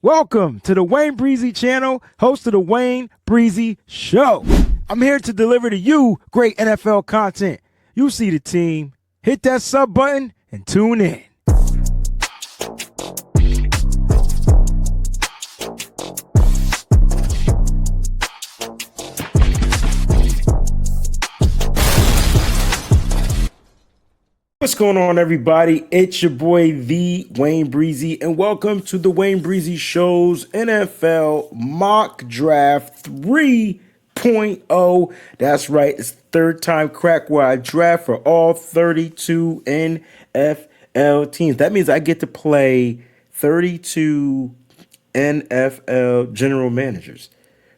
Welcome to the WayneBreezie channel, host of the WayneBreezie Show. I'm here to deliver to you great NFL content. You see the team, hit that sub button and tune in. What's going on, everybody? It's your boy, the WayneBreezie, and welcome to the WayneBreezie Show's NFL Mock Draft 3.0. That's right, it's third time crack where I draft for all 32 NFL teams. That means I get to play 32 NFL general managers.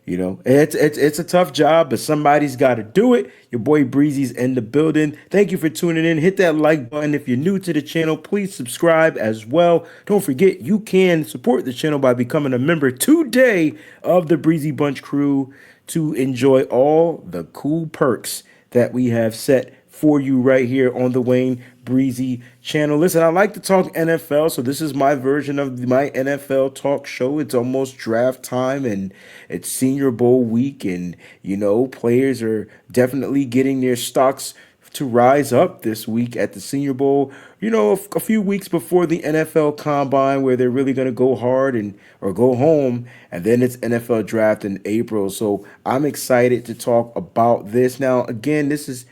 You know, it's a tough job, but somebody's got to do it. Your boy Breezie's in the building. Thank you for tuning in. Hit that like button. If you're new to the channel, please subscribe as well. Don't forget, you can support the channel by becoming a member today of the Breezie Bunch crew to enjoy all the cool perks that we have set for you right here on the WayneBreezie channel. Listen, I like to talk NFL, so this is my version of my NFL talk show. It's almost draft time and it's Senior Bowl week, and you know, players are definitely getting their stocks to rise up this week at the Senior Bowl. You know, a few weeks before the NFL Combine, where they're really going to go hard or go home, and then it's NFL Draft in April. So I'm excited to talk about this. Now, again, this is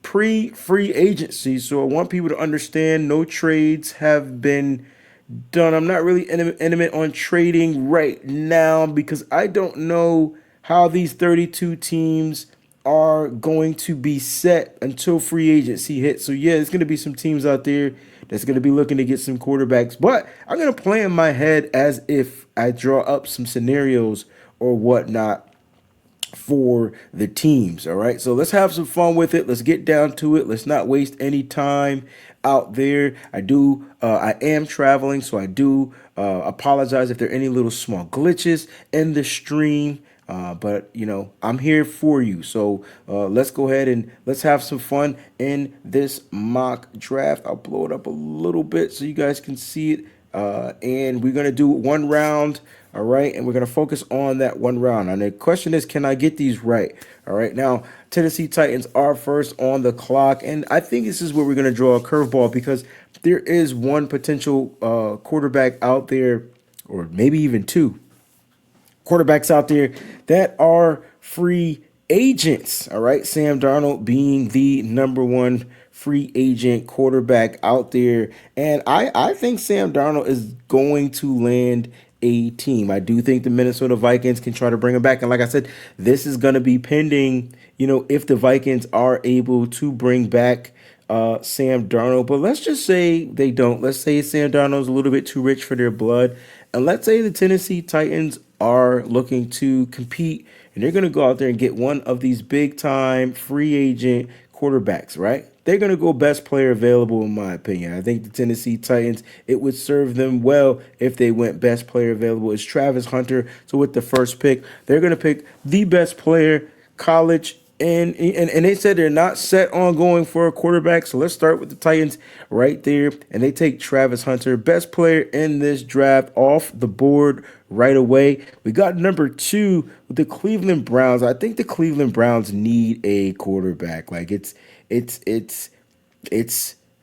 pre-free agency, so I want people to understand no trades have been done. I'm not really intimate on trading right now because I don't know how these 32 teams are going to be set until free agency hits. So yeah, there's going to be some teams out there that's going to be looking to get some quarterbacks, but I'm going to play in my head as if I draw up some scenarios or whatnot for the teams. All right, so let's have some fun with it. Let's get down to it. Let's not waste any time out there. I am traveling, so I do apologize if there are any little small glitches in the stream, but you know, I'm here for you. So let's go ahead and let's have some fun in this mock draft. I'll blow it up a little bit so you guys can see it, and we're gonna do one round. All right, and we're going to focus on that one round. And the question is, can I get these right? All right, now, Tennessee Titans are first on the clock, and I think this is where we're going to draw a curveball because there is one potential quarterback out there, or maybe even two quarterbacks out there that are free agents. All right, Sam Darnold being the number one free agent quarterback out there, and I think Sam Darnold is going to land a team. I do think the Minnesota Vikings can try to bring him back. And like I said, this is going to be pending, you know, if the Vikings are able to bring back Sam Darnold. But let's just say they don't. Let's say Sam Darnold's a little bit too rich for their blood. And let's say the Tennessee Titans are looking to compete and they're going to go out there and get one of these big time free agent quarterbacks, right? They're going to go best player available, in my opinion. I think the Tennessee Titans, it would serve them well if they went best player available. It's Travis Hunter. So with the first pick, they're going to pick the best player, college, and they said they're not set on going for a quarterback. So let's start with the Titans right there. And they take Travis Hunter, best player in this draft, off the board right away. We got number 2 with the Cleveland Browns. I think the Cleveland Browns need a quarterback. Like it's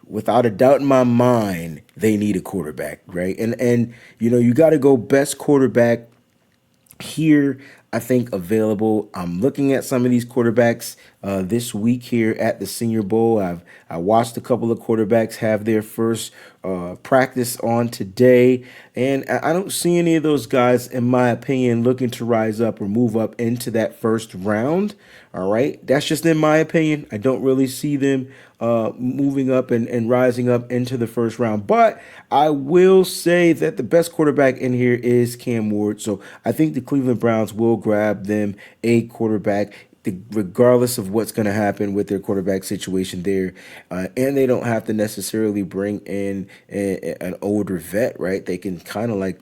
without a doubt in my mind, they need a quarterback, right? And you know, you got to go best quarterback here, I think, available. I'm looking at some of these quarterbacks this week here at the Senior Bowl. I watched a couple of quarterbacks have their first practice on today, and I don't see any of those guys, in my opinion, looking to rise up or move up into that first round. All right, that's just in my opinion. I don't really see them moving up and rising up into the first round. But I will say that the best quarterback in here is Cam Ward. So I think the Cleveland Browns will grab them a quarterback, regardless of what's going to happen with their quarterback situation there. And they don't have to necessarily bring in an older vet, right? They can kind of like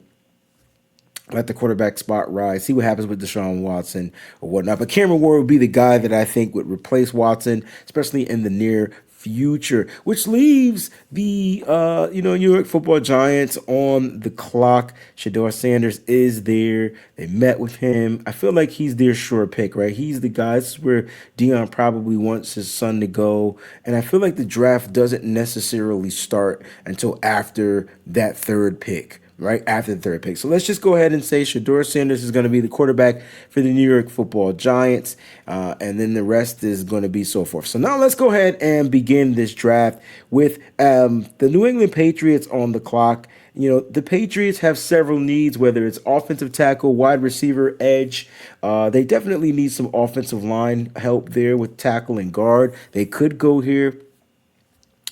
let the quarterback spot rise, see what happens with Deshaun Watson or whatnot. But Cameron Ward would be the guy that I think would replace Watson, especially in the near future, which leaves the New York Football Giants on the clock. Shador Sanders is there. They met with him. I feel like he's their sure pick, right? He's the guy. This is where Dion probably wants his son to go, and I feel like the draft doesn't necessarily start until after that third pick, right after the third pick. So let's just go ahead and say Shador Sanders is going to be the quarterback for the New York Football Giants, and then the rest is going to be so forth. So now let's go ahead and begin this draft with the New England Patriots on the clock. The Patriots have several needs, whether it's offensive tackle, wide receiver, edge. They definitely need some offensive line help there with tackle and guard. They could go here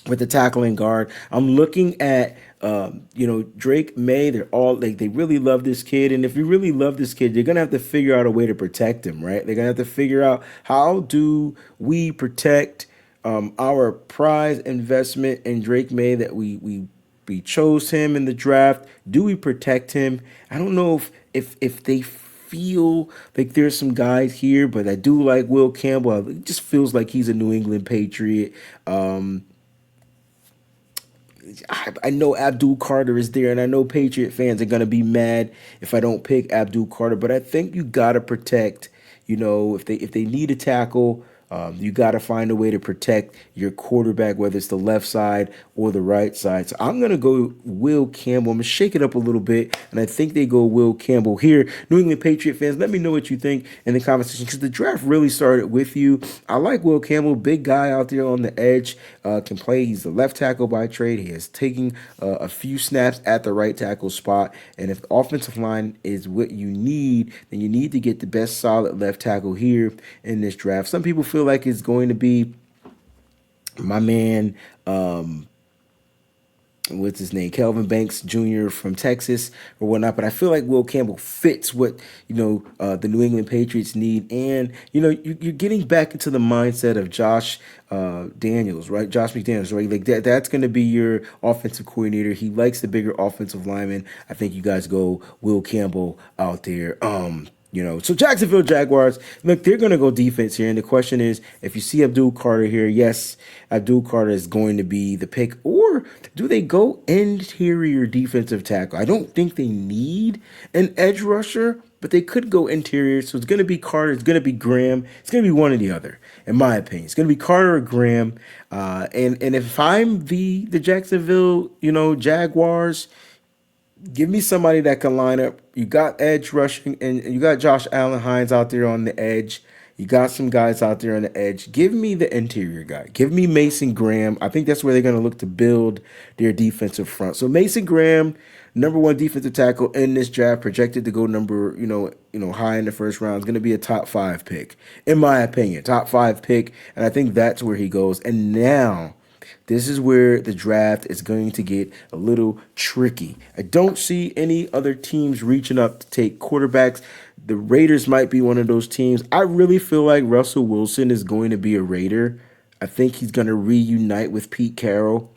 with the tackling guard. I'm looking at Drake May. They're all like, they really love this kid, and if you really love this kid, you're gonna have to figure out a way to protect him, right? They're gonna have to figure out, how do we protect our prize investment in Drake May, that we chose him in the draft. Do we protect him? I don't know if they feel like there's some guys here, but I do like Will Campbell. It just feels like he's a New England Patriot. I know Abdul Carter is there, and I know Patriot fans are gonna be mad if I don't pick Abdul Carter. But I think you gotta protect. If they need a tackle, you gotta find a way to protect your quarterback, whether it's the left side or the right side. So I'm gonna go Will Campbell. I'm gonna shake it up a little bit, and I think they go Will Campbell here. New England Patriot fans, let me know what you think in the comment section, because the draft really started with you. I like Will Campbell, big guy out there on the edge, can play. He's the left tackle by trade. He is taking a few snaps at the right tackle spot, and if the offensive line is what you need, then you need to get the best solid left tackle here in this draft. Some people feel like it's going to be my man, what's his name, Kelvin Banks Jr. from Texas or whatnot, but I feel like Will Campbell fits what the New England Patriots need. And you're getting back into the mindset of Josh Daniels, right? Josh McDaniels, right? Like that's going to be your offensive coordinator. He likes the bigger offensive lineman. I think you guys go Will Campbell out there. So Jacksonville Jaguars, look, they're going to go defense here. And the question is, if you see Abdul Carter here, yes, Abdul Carter is going to be the pick. Or do they go interior defensive tackle? I don't think they need an edge rusher, but they could go interior. So it's going to be Carter. It's going to be Graham. It's going to be one or the other, in my opinion. It's going to be Carter or Graham. And if I'm the Jacksonville, Jaguars, give me somebody that can line up. You got edge rushing, and you got Josh Allen Hines out there on the edge. You got some guys out there on the edge. Give me the interior guy. Give me Mason Graham. I think that's where they're going to look to build their defensive front. So Mason Graham, number one defensive tackle in this draft, projected to go high in the first round, is going to be a top 5 pick, in my opinion. Top 5 pick, and I think that's where he goes. And now, this is where the draft is going to get a little tricky. I don't see any other teams reaching up to take quarterbacks. The Raiders might be one of those teams. I really feel like Russell Wilson is going to be a Raider. I think he's going to reunite with Pete Carroll,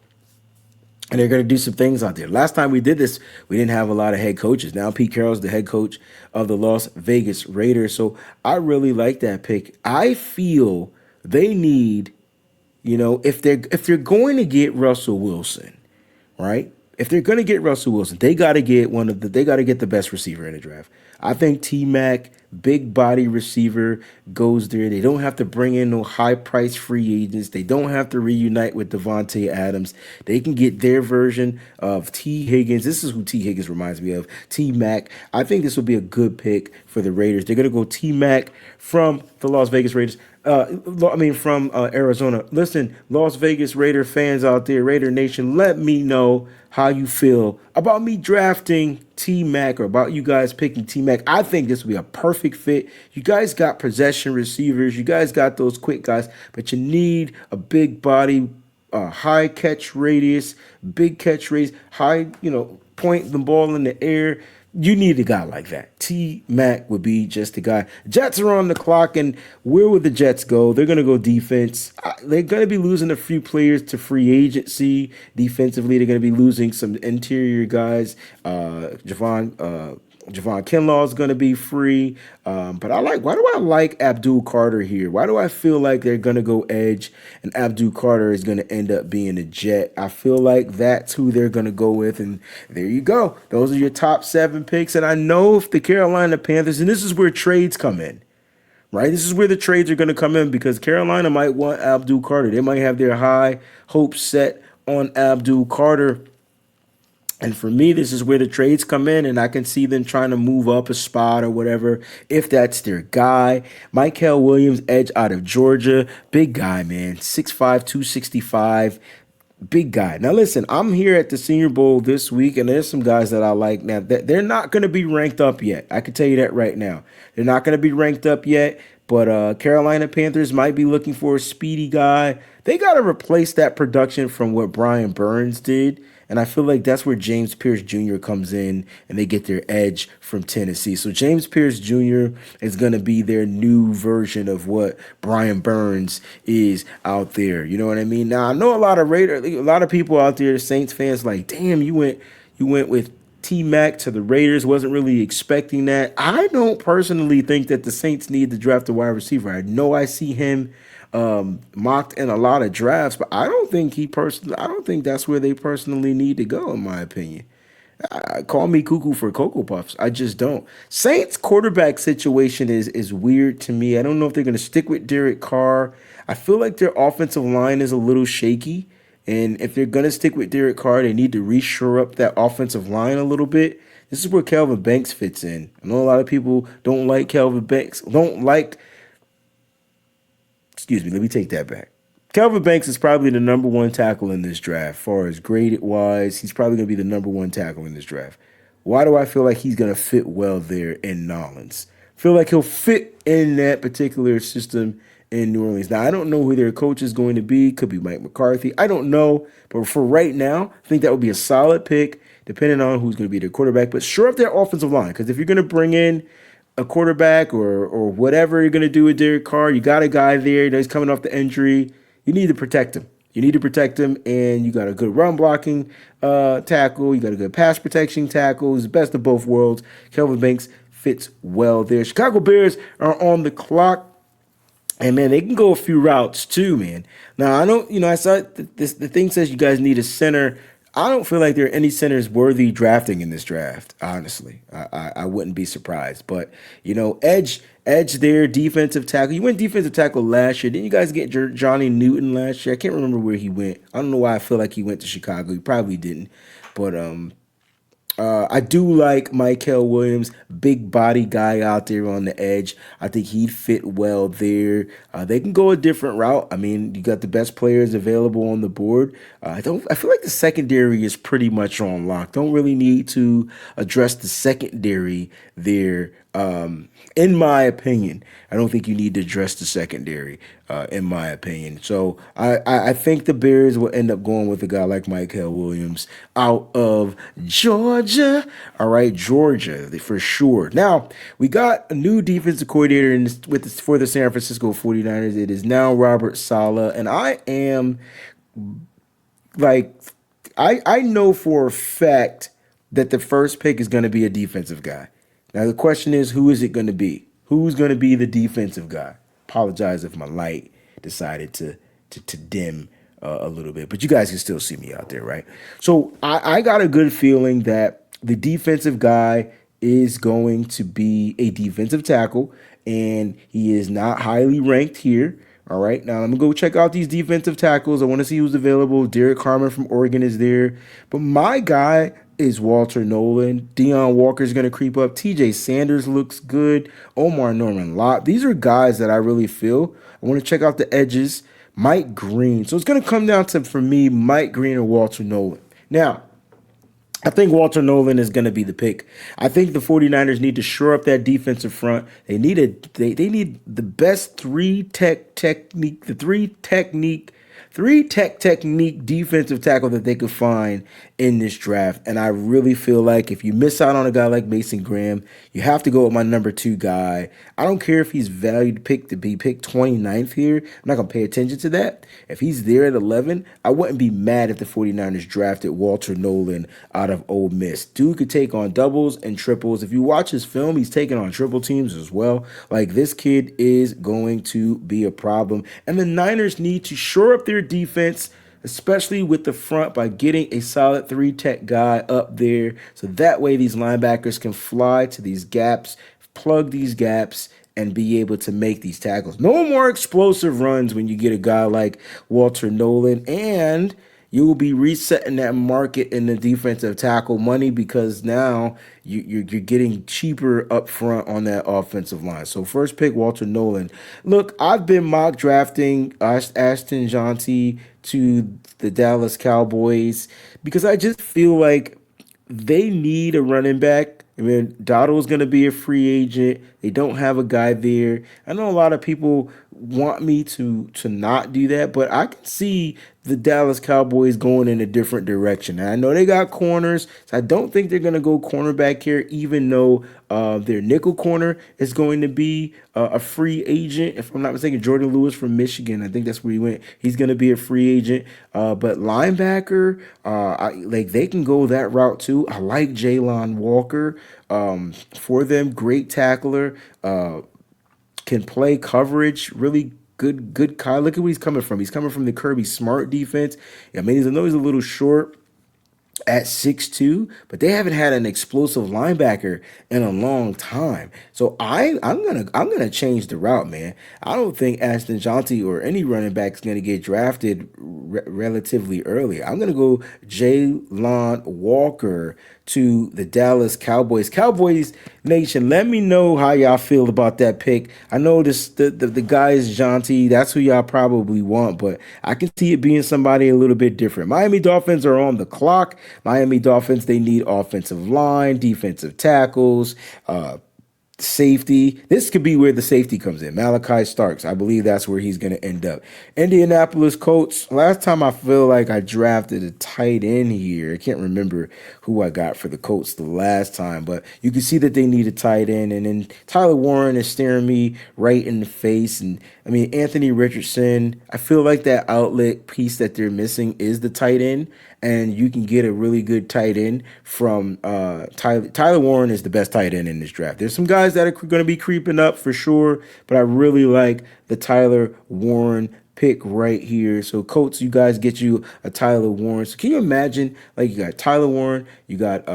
and they're going to do some things out there. Last time we did this, we didn't have a lot of head coaches. Now Pete Carroll's the head coach of the Las Vegas Raiders. So I really like that pick. I feel they need, if they're going to get Russell Wilson, right? If they're going to get Russell Wilson, they got to get the best receiver in the draft. I think T-Mac, big body receiver, goes there. They don't have to bring in no high price free agents. They don't have to reunite with Devontae Adams. They can get their version of T. Higgins. This is who T. Higgins reminds me of, T-Mac. I think this will be a good pick for the Raiders. They're going to go T-Mac from the Las Vegas Raiders. From Arizona. Listen, Las Vegas Raider fans out there, Raider Nation, let me know how you feel about me drafting T-Mac, or about you guys picking T-Mac. I think this will be a perfect fit. You guys got possession receivers. You guys got those quick guys, but you need a big body, high catch radius, big catch radius, high, point the ball in the air. You need a guy like that. T-Mac would be just the guy. Jets are on the clock, and where would the Jets go? They're going to go defense. They're going to be losing a few players to free agency defensively. They're going to be losing some interior guys. Javon, Javon Kinlaw is going to be free. But why do I like Abdul Carter here? Why do I feel like they're going to go edge and Abdul Carter is going to end up being a Jet? I feel like that's who they're going to go with. And there you go. Those are your top 7 picks. And I know if the Carolina Panthers, and this is where trades come in, right? This is where the trades are going to come in because Carolina might want Abdul Carter. They might have their high hopes set on Abdul Carter. And for me, this is where the trades come in, and I can see them trying to move up a spot or whatever if that's their guy. Mykel Williams, edge out of Georgia. Big guy, man. 6'5", 265. Big guy. Now, listen, I'm here at the Senior Bowl this week, and there's some guys that I like. Now, they're not going to be ranked up yet. I can tell you that right now. They're not going to be ranked up yet, but Carolina Panthers might be looking for a speedy guy. They got to replace that production from what Brian Burns did. And I feel like that's where James Pierce Jr. comes in and they get their edge from Tennessee. So James Pierce Jr. is going to be their new version of what Brian Burns is out there. You know what I mean? Now, I know a lot of people out there, Saints fans, like, damn, you went with T-Mac to the Raiders. Wasn't really expecting that. I don't personally think that the Saints need to draft a wide receiver. I know I see him mocked in a lot of drafts, but I don't think that's where they personally need to go, in my opinion. Call me cuckoo for Cocoa Puffs. I just don't. Saints quarterback situation is weird to me. I don't know if they're going to stick with Derek Carr. I feel like their offensive line is a little shaky. And if they're going to stick with Derek Carr, they need to reshore up that offensive line a little bit. This is where Kelvin Banks fits in. I know a lot of people don't like Kelvin Banks, excuse me, let me take that back. Kelvin Banks is probably the number 1 tackle in this draft. As far as graded wise, he's probably going to be the number 1 tackle in this draft. Why do I feel like he's going to fit well there in Nolans? I feel like he'll fit in that particular system in New Orleans. Now, I don't know who their coach is going to be. Could be Mike McCarthy. I don't know. But for right now, I think that would be a solid pick, depending on who's going to be their quarterback. But shore up their offensive line, because if you're going to bring in a quarterback or whatever you're going to do with Derek Carr, you got a guy there that's coming off the injury. You need to protect him. And you got a good run blocking tackle. You got a good pass protection tackle. He's the best of both worlds. Kelvin Banks fits well there. Chicago Bears are on the clock. And, man, they can go a few routes too, man. Now, I don't, I saw the thing says you guys need a center. I don't feel like there are any centers worthy drafting in this draft, honestly. I wouldn't be surprised. But, edge there, defensive tackle. You went defensive tackle last year. Didn't you guys get Johnny Newton last year? I can't remember where he went. I don't know why I feel like he went to Chicago. He probably didn't. But I do like Mykel Williams, big body guy out there on the edge. I think he'd fit well there. They can go a different route. I mean, you got the best players available on the board. I feel like the secondary is pretty much on lock. Don't really need to address the secondary there. In my opinion, I don't think you need to address the secondary, in my opinion. So I think the Bears will end up going with a guy like Mykel Williams out of Georgia. All right, Georgia, for sure. Now, we got a new defensive coordinator for the San Francisco 49ers. It is now Robert Saleh, and I am I know for a fact that the first pick is going to be a defensive guy. Now, the question is, who is it going to be? Who's going to be the defensive guy? Apologize if my light decided to dim a little bit, but you guys can still see me out there, right? So I got a good feeling that the defensive guy is going to be a defensive tackle, and he is not highly ranked here. All right, now I'm going to go check out these defensive tackles. I want to see who's available. Derek Harmon from Oregon is there. But my guy is Walter Nolan. Deion Walker is going to creep up. TJ Sanders looks good. Omar Norman Lott. These are guys that I really feel. I want to check out the edges. Mike Green. So it's going to come down to, for me, Mike Green or Walter Nolan. Now, I think Walter Nolan is going to be the pick. I think the 49ers need to shore up that defensive front. They need the best three tech technique defensive tackle that they could find in this draft. And I really feel like if you miss out on a guy like Mason Graham, you have to go with my number two guy. I don't care if he's valued picked to be picked 29th here. I'm not going to pay attention to that. If he's there at 11, I wouldn't be mad if the 49ers drafted Walter Nolan out of Ole Miss. Dude could take on doubles and triples. If you watch his film, he's taking on triple teams as well. Like, this kid is going to be a problem. And the Niners need to shore up their defense, especially with the front, by getting a solid three-tech guy up there, so that way these linebackers can fly to these gaps, plug these gaps, and be able to make these tackles. No more explosive runs when you get a guy like Walter Nolan, and you will be resetting that market in the defensive tackle money, because now you're getting cheaper up front on that offensive line. So first pick, Walter Nolan. Look, I've been mock drafting Ashton Jonty to the Dallas Cowboys because I just feel like they need a running back. I mean, Dottle's going to be a free agent. They don't have a guy there. I know a lot of people want me to not do that, but I can see the Dallas Cowboys going in a different direction. And I know they got corners, so I don't think they're going to go cornerback here, even though their nickel corner is going to be a free agent. If I'm not mistaken, Jordan Lewis from Michigan, I think that's where he went. He's going to be a free agent. But linebacker, like, they can go that route too. I like Jalen Walker for them. Great tackler. Can play coverage, really good guy. Look at where he's coming from. He's coming from the Kirby Smart defense. I mean, I know he's a little short at 6'2", but they haven't had an explosive linebacker in a long time. So I'm gonna change the route, man. I don't think Ashton Jonty or any running back is gonna get drafted relatively early. I'm gonna go Jalen Walker to the Dallas Cowboys. Cowboys Nation, let me know how y'all feel about that pick. I know the guy is Jonty. That's who y'all probably want, but I can see it being somebody a little bit different. Miami Dolphins are on the clock. Miami Dolphins, they need offensive line, defensive tackles, safety. This could be where the safety comes in. Malachi Starks. I believe that's where he's going to end up. Indianapolis Colts. Last time I feel like I drafted a tight end here. I can't remember who I got for the Colts the last time, but you can see that they need a tight end. And then Tyler Warren is staring me right in the face. And I mean, Anthony Richardson, I feel like that outlet piece that they're missing is the tight end. And you can get a really good tight end from Tyler Warren is the best tight end in this draft. There's some guys that are going to be creeping up for sure, but I really like the Tyler Warren pick right here. So Colts, you guys get you a Tyler Warren. So can you imagine, like, you got Tyler Warren, you got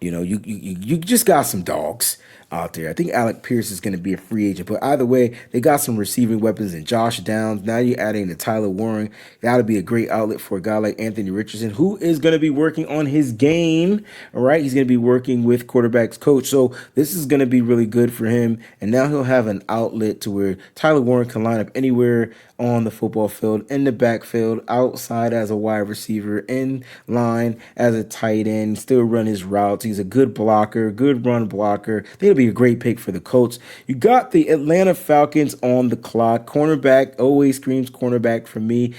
you just got some dogs out there. I think Alec Pierce is going to be a free agent, but either way, they got some receiving weapons in Josh Downs. Now you're adding to Tyler Warren. That'll be a great outlet for a guy like Anthony Richardson, who is going to be working on his game. All right, he's going to be working with quarterbacks coach, so this is going to be really good for him. And now he'll have an outlet to where Tyler Warren can line up anywhere on the football field, in the backfield, outside as a wide receiver, in line as a tight end, still run his routes. He's a good blocker, good run blocker. They'll be a great pick for the Colts. You got the Atlanta Falcons on the clock. Cornerback always screams cornerback for me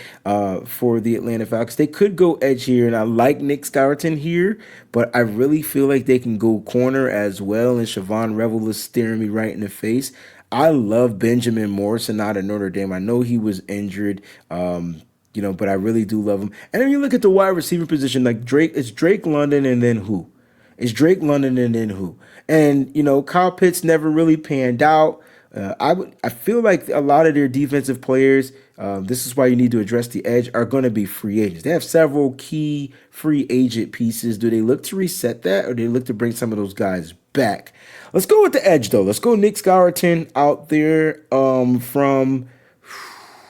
for the Atlanta Falcons. They could go edge here, and I like Nick Scourton here, but I really feel like they can go corner as well, and Siobhan Revel is staring me right in the face. I love Benjamin Morrison out of Notre Dame. I know he was injured, but I really do love him. And then you look at the wide receiver position, like Drake. It's Drake London and then who? It's Drake London and then who? And Kyle Pitts never really panned out. I feel like a lot of their defensive players, this is why you need to address the edge, are going to be free agents. They have several key free agent pieces. Do they look to reset that, or do they look to bring some of those guys back? Let's go with the edge, though. Let's go Nick Scourton out there from.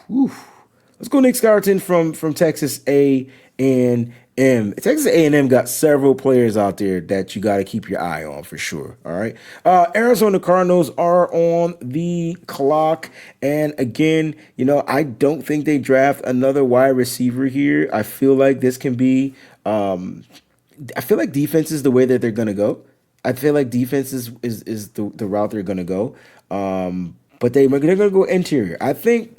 Whew, let's go Nick Scourton from Texas A&M. Texas A&M got several players out there that you got to keep your eye on for sure. All right. Arizona Cardinals are on the clock. And again, I don't think they draft another wide receiver here. I feel like this can be, I feel like defense is the way that they're going to go. I feel like defense is the route they're going to go. But they're going to go interior. I think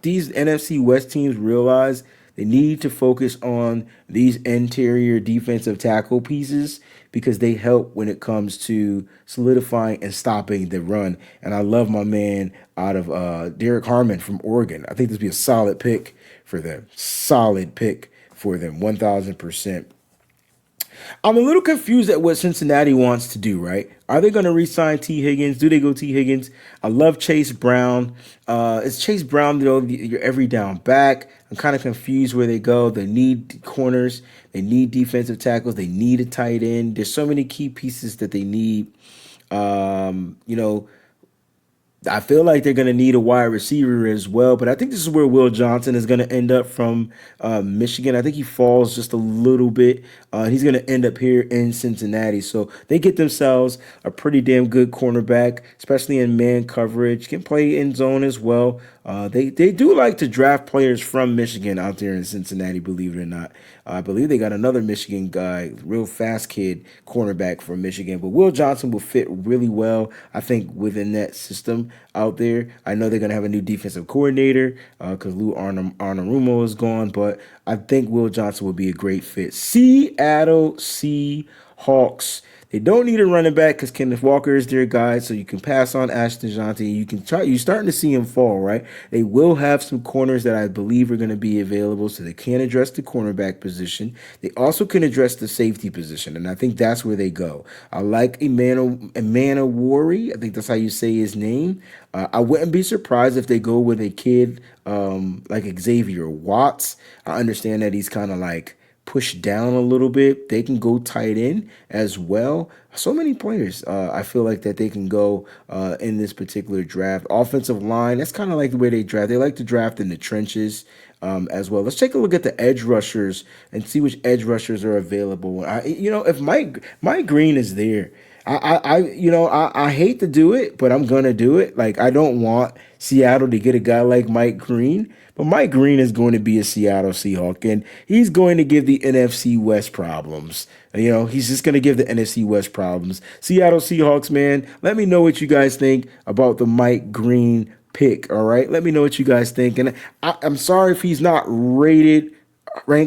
these NFC West teams realize They need to focus on these interior defensive tackle pieces because they help when it comes to solidifying and stopping the run. And I love my man out of Derek Harmon from Oregon. I think this would be a solid pick for them. Solid pick for them, 1,000%. I'm a little confused at what Cincinnati wants to do, right? Are they going to re-sign T. Higgins? Do they go T. Higgins? I love Chase Brown. It's Chase Brown, your every down back. I'm kind of confused where they go. They need corners. They need defensive tackles. They need a tight end. There's so many key pieces that they need. You know, I feel like they're going to need a wide receiver as well, but I think this is where Will Johnson is going to end up from Michigan. I think he falls just a little bit. He's going to end up here in Cincinnati. So they get themselves a pretty damn good cornerback, especially in man coverage. Can play in zone as well. They do like to draft players from Michigan out there in Cincinnati, believe it or not. I believe they got another Michigan guy, real fast kid, cornerback from Michigan. But Will Johnson will fit really well, I think, within that system out there. I know they're going to have a new defensive coordinator because Lou Anarumo is gone. But I think Will Johnson will be a great fit. Seattle Seahawks. They don't need a running back because Kenneth Walker is their guy, so you can pass on Ashton Dejounte. You can try. You're starting to see him fall, right? They will have some corners that I believe are going to be available, so they can address the cornerback position. They also can address the safety position, and I think that's where they go. I like Emanawari. I think that's how you say his name. I wouldn't be surprised if they go with a kid like Xavier Watts. I understand that he's kind of like push down a little bit. They can go tight end as well. So many players I feel like that they can go in this particular draft. Offensive line, that's kind of like the way they draft. They like to draft in the trenches as well. Let's take a look at the edge rushers and see which edge rushers are available. If Mike Green is there, I hate to do it, but I'm gonna do it. Like, I don't want Seattle to get a guy like Mike Green, but Mike Green is going to be a Seattle Seahawk, and he's going to give the NFC West problems. He's just going to give the NFC West problems. Seattle Seahawks, man, let me know what you guys think about the Mike Green pick, all right? Let me know what you guys think. And I'm sorry if he's not ranked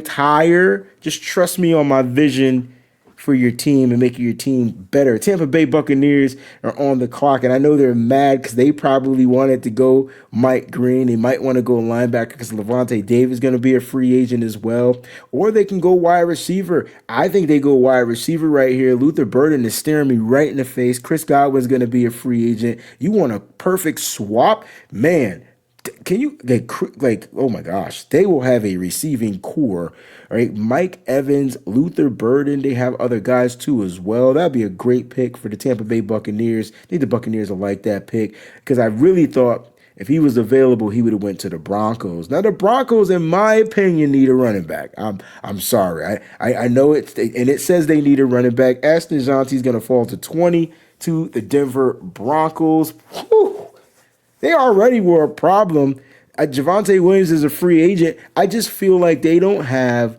higher. Just trust me on my vision for your team and making your team better. Tampa Bay Buccaneers are on the clock, and I know they're mad because they probably wanted to go Mike Green. They might want to go linebacker because Levante Davis is going to be a free agent as well, or they can go wide receiver. I think they go wide receiver right here. Luther Burden is staring me right in the face. Chris Godwin's going to be a free agent. You want a perfect swap? Man, can you oh my gosh, they will have a receiving core. All right, Mike Evans, Luther Burden, they have other guys too as well. That'd be a great pick for the Tampa Bay Buccaneers. I think the Buccaneers will like that pick because I really thought if he was available, he would have went to the Broncos. Now the Broncos, in my opinion, need a running back. I'm sorry. I know and it says they need a running back. Ashton Dejounte's going to fall to 20 to the Denver Broncos. Whew. They already were a problem. Javonte Williams is a free agent. I just feel like they didn't have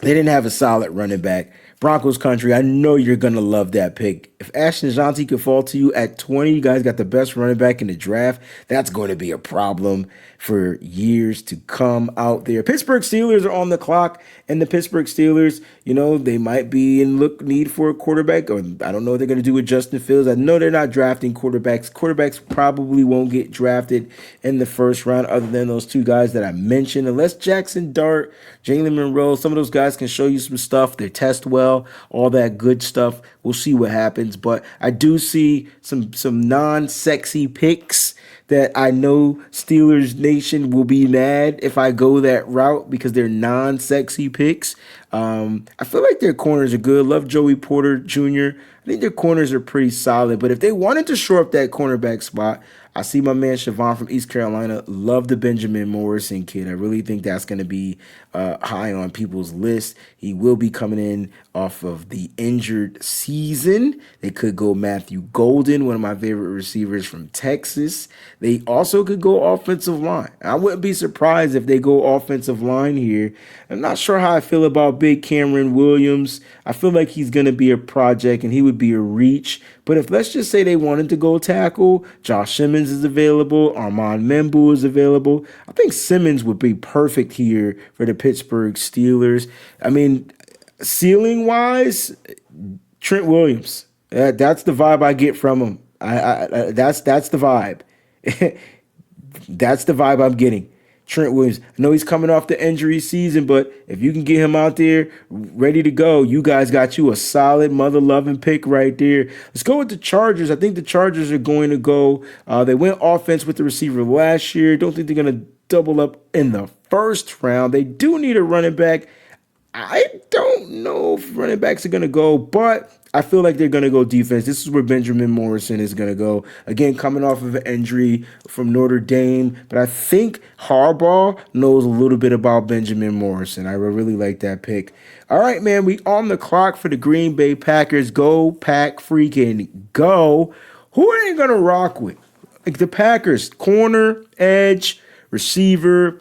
a solid running back. Broncos country, I know you're going to love that pick. If Ashton Dejounte could fall to you at 20, you guys got the best running back in the draft. That's going to be a problem for years to come out there. Pittsburgh Steelers are on the clock, and the Pittsburgh Steelers, they might be in need for a quarterback, or I don't know what they're going to do with Justin Fields. I know they're not drafting quarterbacks. Quarterbacks probably won't get drafted in the first round other than those two guys that I mentioned, unless Jackson Dart, Jalen Monroe, some of those guys can show you some stuff. They test well, all that good stuff. We'll see what happens, but I do see some non-sexy picks that I know Steelers Nation will be mad if I go that route because they're non-sexy picks. I feel like their corners are good. Love Joey Porter Jr. I think their corners are pretty solid, but if they wanted to shore up that cornerback spot, I see my man Siobhan from East Carolina. Love the Benjamin Morrison kid. I really think that's going to be high on people's list. He will be coming in off of the injured season. They could go Matthew Golden, one of my favorite receivers from Texas. They also could go offensive line. I wouldn't be surprised if they go offensive line here. I'm not sure how I feel about Big Cameron Williams. I feel like he's going to be a project and he would be a reach. But if let's just say they wanted to go tackle, Josh Simmons Simmons is available. Armand Membu is available. I think Simmons would be perfect here for the Pittsburgh Steelers. I mean, ceiling wise, Trent Williams. That's the vibe I get from him. That's the vibe. That's the vibe I'm getting. Trent Williams. I know he's coming off the injury season, but if you can get him out there ready to go, you guys got you a solid mother-loving pick right there. Let's go with the Chargers. I think the Chargers are going to go. They went offense with the receiver last year. Don't think they're going to double up in the first round. They do need a running back. I don't know if running backs are going to go, but I feel like they're going to go defense. This is where Benjamin Morrison is going to go. Again, coming off of an injury from Notre Dame, but I think Harbaugh knows a little bit about Benjamin Morrison. I really like that pick. All right, man, we on the clock for the Green Bay Packers. Go, Pack freaking go. Who are they going to rock with? Like the Packers, corner, edge, receiver,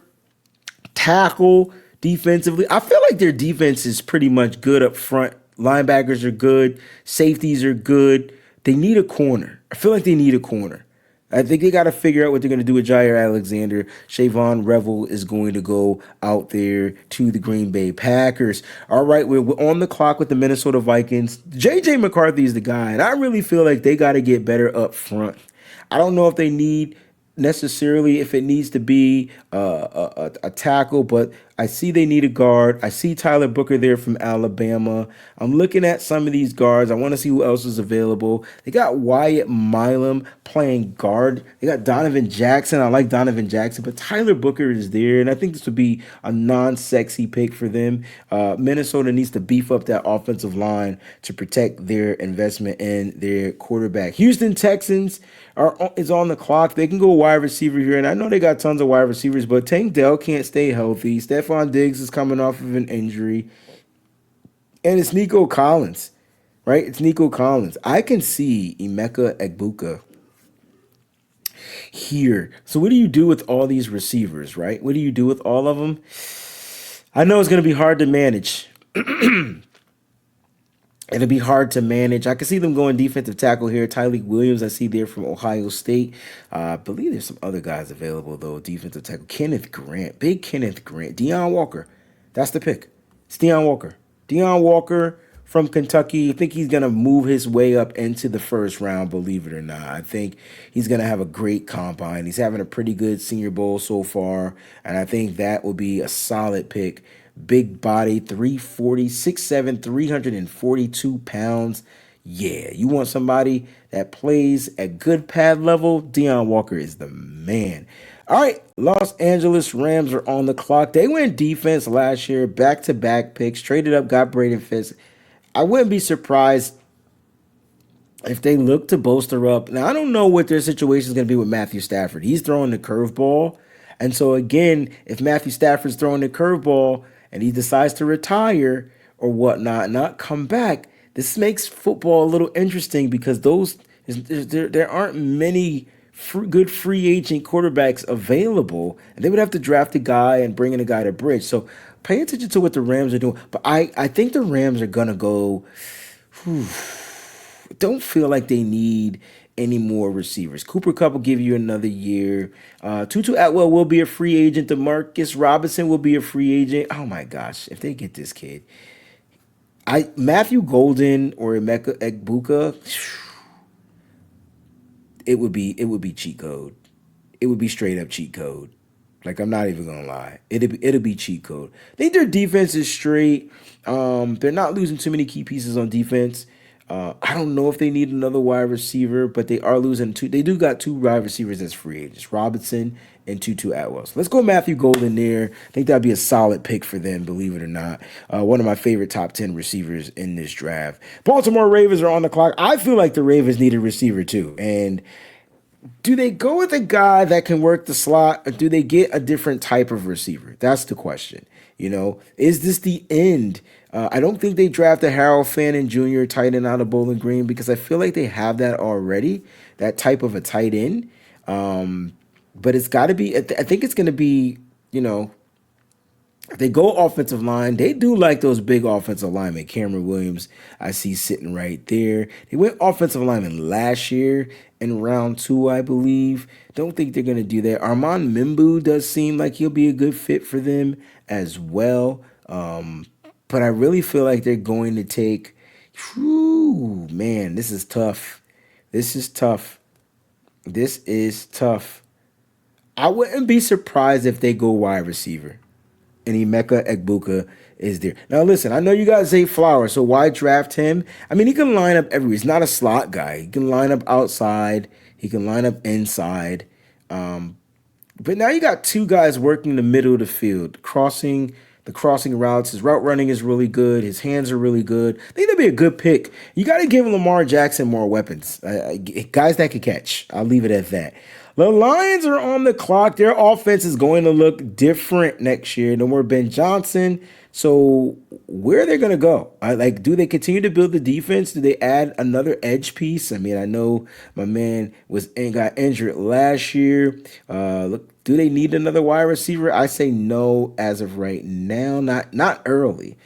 tackle, defensively. I feel like their defense is pretty much good up front. Linebackers are good. Safeties are good. They need a corner. I feel like they need a corner. I think they got to figure out what they're going to do with Jair Alexander. Shavon Revel is going to go out there to the Green Bay Packers. All right, we're on the clock with the Minnesota Vikings. J.J. McCarthy is the guy, and I really feel like they got to get better up front. I don't know if they need necessarily if it needs to be a tackle, but I see they need a guard. I see Tyler Booker there from Alabama. I'm looking at some of these guards. I want to see who else is available. They got Wyatt Milam playing guard. They got Donovan Jackson. I like Donovan Jackson, but Tyler Booker is there, and I think this would be a non-sexy pick for them. Minnesota needs to beef up that offensive line to protect their investment in their quarterback. Houston Texans is on the clock. They can go wide receiver here, and I know they got tons of wide receivers, but Tank Dell can't stay healthy. Stephon Diggs is coming off of an injury, and it's Nico Collins, right? It's Nico Collins. I can see Emeka Egbuka here. So what do you do with all these receivers, right? What do you do with all of them? I know it's going to be hard to manage. It'll be hard to manage. I can see them going defensive tackle here. Tyleek Williams, I see there from Ohio State. I believe there's some other guys available, though. Defensive tackle. Kenneth Grant. Big Kenneth Grant. Deion Walker. That's the pick. It's Deion Walker. Deion Walker from Kentucky. I think he's going to move his way up into the first round, believe it or not. I think he's going to have a great combine. He's having a pretty good Senior Bowl so far, and I think that will be a solid pick. Big body, 340, 6'7", 342 pounds. Yeah, you want somebody that plays at good pad level? Deion Walker is the man. All right, Los Angeles Rams are on the clock. They went defense last year, back-to-back picks, traded up, got Braden Fitz. I wouldn't be surprised if they look to bolster up. Now, I don't know what their situation is going to be with Matthew Stafford. He's throwing the curveball. And so, again, if Matthew Stafford's throwing the curveball and he decides to retire or whatnot, not come back, this makes football a little interesting because there aren't many good free agent quarterbacks available. And they would have to draft a guy and bring in a guy to bridge. So pay attention to what the Rams are doing. But I think the Rams are going to go, don't feel like they need any more receivers. Cooper Kupp will give you another year. Tutu Atwell will be a free agent. DeMarcus Robinson will be a free agent. Oh my gosh, if they get this kid. Matthew Golden or Emeka Egbuka, it would be cheat code. It would be straight up cheat code. Like, I'm not even gonna lie. It'll be cheat code. I think their defense is straight. They're not losing too many key pieces on defense. I don't know if they need another wide receiver, but they are losing two. They do got two wide receivers as free agents, Robinson and Tutu Atwell. So let's go Matthew Golden there. I think that'd be a solid pick for them, believe it or not. One of my favorite top 10 receivers in this draft. Baltimore Ravens are on the clock. I feel like the Ravens need a receiver too. And do they go with a guy that can work the slot, or do they get a different type of receiver? That's the question. You know, is this the end? I don't think they drafted Harold Fannin Jr. tight end out of Bowling Green because I feel like they have that already, that type of a tight end. But it's got to be, I think it's going to be, you know, They go offensive line. They do like those big offensive linemen. Cameron Williams, I see sitting right there. They went offensive lineman last year in round two, I believe. Don't think they're going to do that. Armand Mimbu does seem like he'll be a good fit for them as well. But I really feel like they're going to take. Whew, man, this is tough. This is tough. This is tough. I wouldn't be surprised if they go wide receiver and Emeka Egbuka is there. Now, listen, I know you got Zay Flowers, so why draft him? I mean, he can line up everywhere. He's not a slot guy. He can line up outside. He can line up inside. But now you got two guys working the middle of the field, the crossing routes. His route running is really good. His hands are really good. I think that'd be a good pick. You got to give Lamar Jackson more weapons, guys that can catch. I'll leave it at that. The Lions are on the clock. Their offense is going to look different next year. No more Ben Johnson. So where are they going to go? Do they continue to build the defense? Do they add another edge piece? I mean, I know my man got injured last year. Do they need another wide receiver? I say no as of right now. Not early.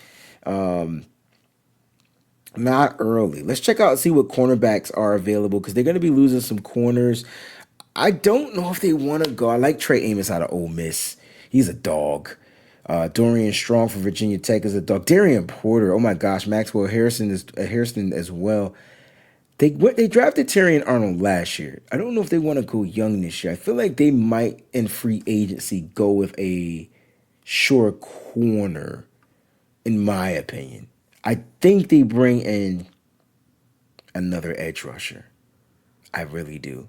Not early. Let's check out and see what cornerbacks are available because they're going to be losing some corners. I don't know if they want to go. I like Trey Amos out of Ole Miss. He's a dog. Dorian Strong from Virginia Tech is a dog. Darian Porter, oh my gosh, Maxwell Harrison is Harrison as well. They drafted Terrion Arnold last year. I don't know if they want to go young this year. I feel like they might in free agency go with a sure corner, in my opinion. I think they bring in another edge rusher. I really do.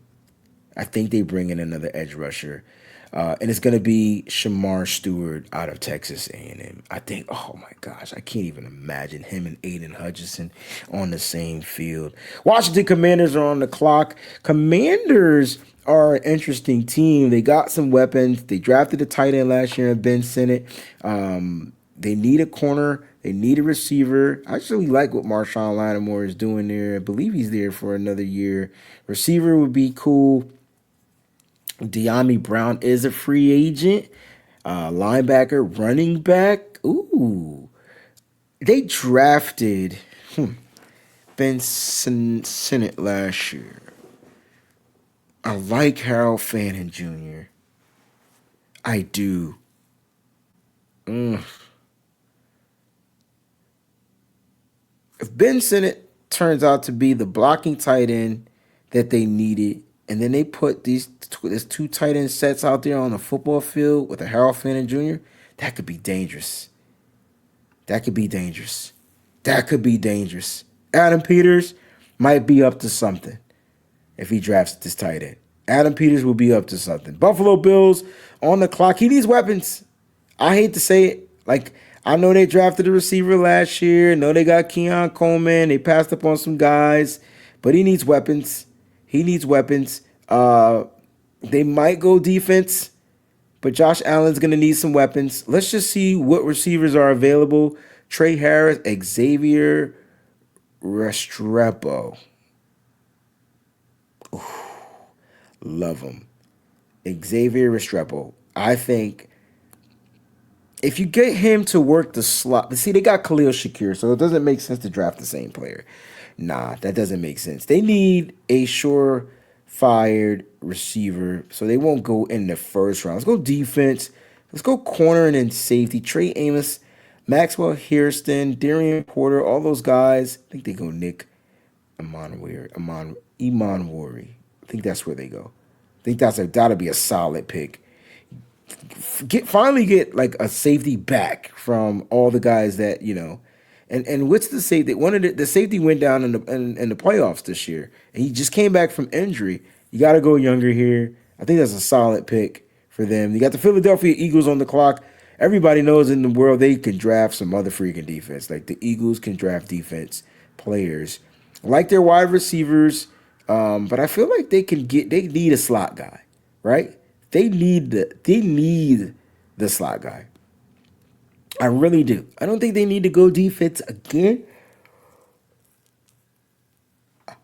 I think they bring in another edge rusher. And it's going to be Shamar Stewart out of Texas A&M. I think, oh my gosh, I can't even imagine him and Aiden Hutchinson on the same field. Washington Commanders are on the clock. Commanders are an interesting team. They got some weapons. They drafted a tight end last year, Ben Sinnott. They need a corner. They need a receiver. I actually like what Marshawn Lattimore is doing there. I believe he's there for another year. Receiver would be cool. De'Ami Brown is a free agent. Linebacker, running back. Ooh. They drafted Ben Sinnott last year. I like Harold Fannin Jr. I do. If Ben Sinnott turns out to be the blocking tight end that they needed, and then they put these two tight end sets out there on the football field with a Harold Fannin Jr., that could be dangerous. That could be dangerous. That could be dangerous. Adam Peters might be up to something if he drafts this tight end. Adam Peters will be up to something. Buffalo Bills on the clock. He needs weapons. I hate to say it. I know they drafted a receiver last year. I know they got Keon Coleman. They passed up on some guys. But he needs weapons. He needs weapons. They might go defense, but Josh Allen's going to need some weapons. Let's just see what receivers are available. Trey Harris, Xavier Restrepo. Ooh, love him. Xavier Restrepo. I think if you get him to work the slot, see, they got Khalil Shakir, so it doesn't make sense to draft the same player. Nah, that doesn't make sense. They need a sure-fired receiver, so they won't go in the first round. Let's go defense. Let's go corner and then safety. Trey Amos, Maxwell Hairston, Darian Porter, all those guys. I think they go Nick Iman Wari. I think that's where they go. I think that'll be a solid pick. Finally get like a safety back from all the guys that, and what's the safety? One of the safety went down in the playoffs this year, and he just came back from injury. You got to go younger here. I think that's a solid pick for them. You got the Philadelphia Eagles on the clock. Everybody knows in the world they can draft some other freaking defense. Like the Eagles can draft defense players. I like their wide receivers, but I feel like they need a slot guy, right? They need the slot guy. I really do. I don't think they need to go defense again.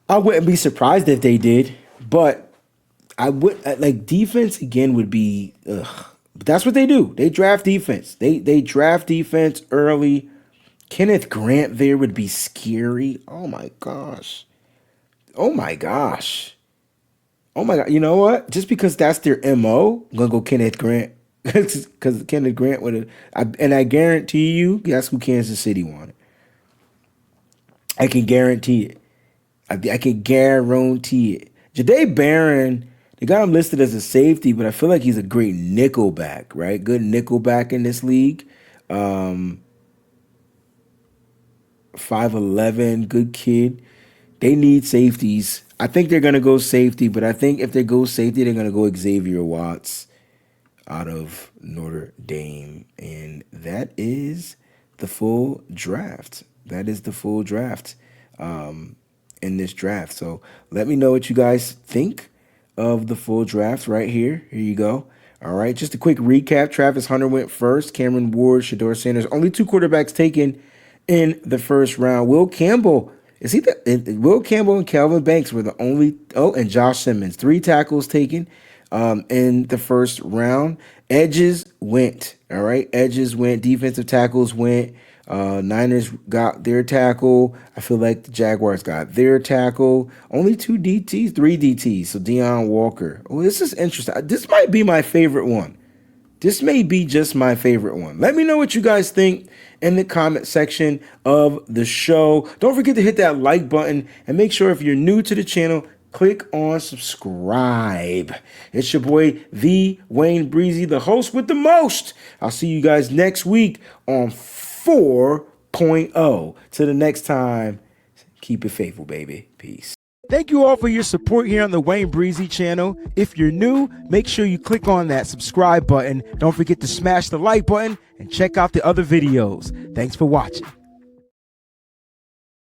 I wouldn't be surprised if they did, but I would like defense again would be But that's what they do. They draft defense. They draft defense early. Kenneth Grant there would be scary. Oh my gosh. Oh my gosh. Oh my God. You know what? Just because that's their MO, I'm gonna go Kenneth Grant. Because Kenneth Grant would have, and I guarantee you, that's who Kansas City wanted. I can guarantee it. I can guarantee it. Jahdae Barron, they got him listed as a safety, but I feel like he's a great nickelback, right? Good nickelback in this league. 5'11", good kid. They need safeties. I think they're going to go safety, but I think if they go safety, they're going to go Xavier Watts out of Notre Dame. And that is the full draft. That is the full draft in this draft. So let me know what you guys think of the full draft right here. Here you go. All right, just a quick recap. Travis Hunter went first. Cameron Ward, Shedeur Sanders. Only 2 quarterbacks taken in the first round. Will Campbell and Calvin Banks were the only. Oh, and Josh Simmons. 3 tackles taken in the first round. Edges went. All right, edges went. Defensive tackles went. Niners got their tackle. I feel like the Jaguars got their tackle. Only 2 DTs, 3 DTs. So Deion Walker. Oh, this is interesting. This might be my favorite one. This may be just my favorite one. Let me know what you guys think in the comment section of the show. Don't forget to hit that like button and make sure if you're new to the channel, click on subscribe. It's your boy, the WayneBreezie, the host with the most. I'll see you guys next week on 4.0. Till the next time, keep it faithful, baby. Peace. Thank you all for your support here on the WayneBreezie channel. If you're new, make sure you click on that subscribe button. Don't forget to smash the like button and check out the other videos. Thanks for watching.